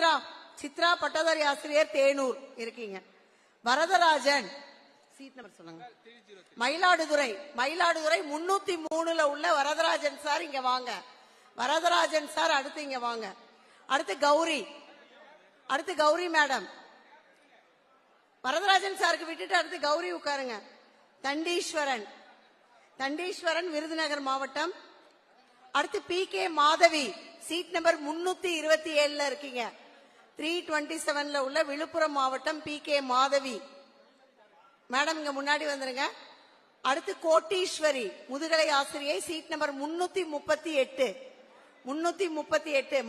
சித்ரா சித்ரா பட்டதாரி ஆசிரியர் தேனூர் இருக்கீங்க. வரதராஜன் சீட் நம்பர் சொல்லுங்க. மயிலாடுதுறை 303 உள்ள வரதராஜன் சார் இங்க வாங்க. வரதராஜன் சார் அடுத்து இங்க வாங்க. அடுத்து கௌரி மேடம். வரதராஜன் சாருக்கு விட்டுட்டு அடுத்து கௌரி உட்காருங்க. தண்டீஸ்வரன் விருதுநகர் மாவட்டம். அடுத்து PK மாதவி சீட் நம்பர் 327 இருக்கீங்க. 327 உள்ள விழுப்புரம் மாவட்டம் PK மாதவி மேடம் இங்க முன்னாடி வந்துருங்க. அடுத்து கோட்டீஸ்வரி முதுகலை ஆசிரியை சீட் நம்பர் 338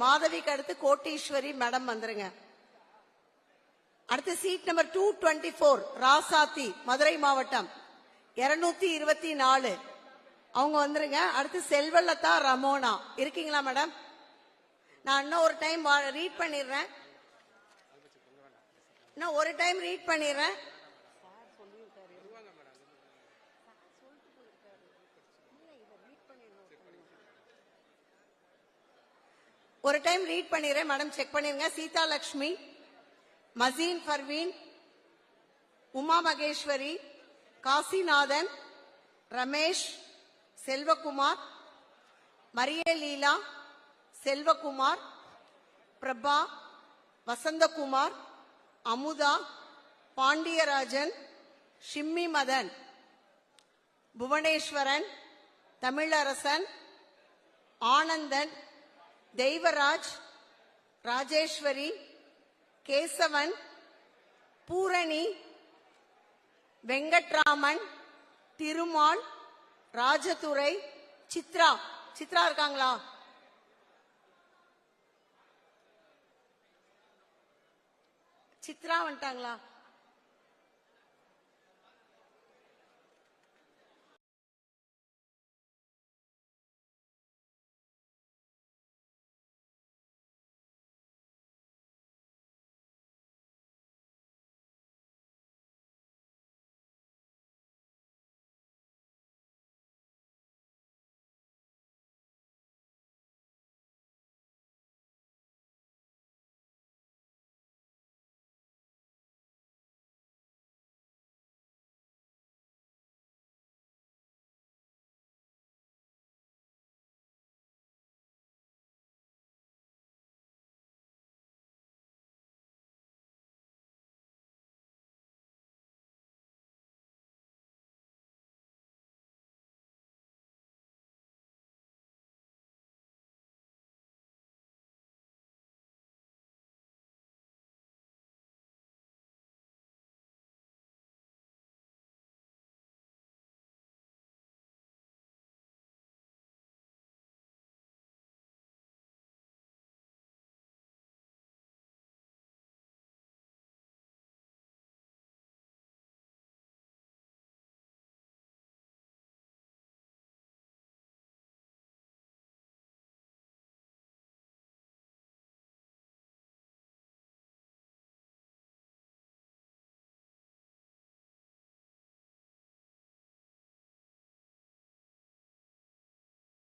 மாதவிக்கு அடுத்து கோட்டீஸ்வரி மேடம் வந்துருங்க. அடுத்து சீட் நம்பர் 224 ராசாத்தி மதுரை மாவட்டம் 224 அவங்க வந்துருங்க. அடுத்து செல்வலதா ரமோனா இருக்கீங்களா மேடம்? நான் இன்னும் ஒரு டைம் ரீட் பண்ணிடுறேன். மேடம் செக் பண்ணிருங்க. சீதா லட்சுமி, மசீன் பர்வீன், உமா மகேஸ்வரி, காசிநாதன், ரமேஷ், செல்வகுமார், மரிய லீலா, செல்வகுமார், பிரபா, வசந்தகுமார், அமுதா, பாண்டியராஜன், ஷிம்மி மதன், புவனேஸ்வரன், தமிழரசன், ஆனந்தன், தெய்வராஜ், ராஜேஸ்வரி, கேசவன், பூரணி, வெங்கட்ராமன், திருமால், ராஜதுரை, சித்ரா இருக்காங்களா? சித்ரா வந்துட்டாங்களா?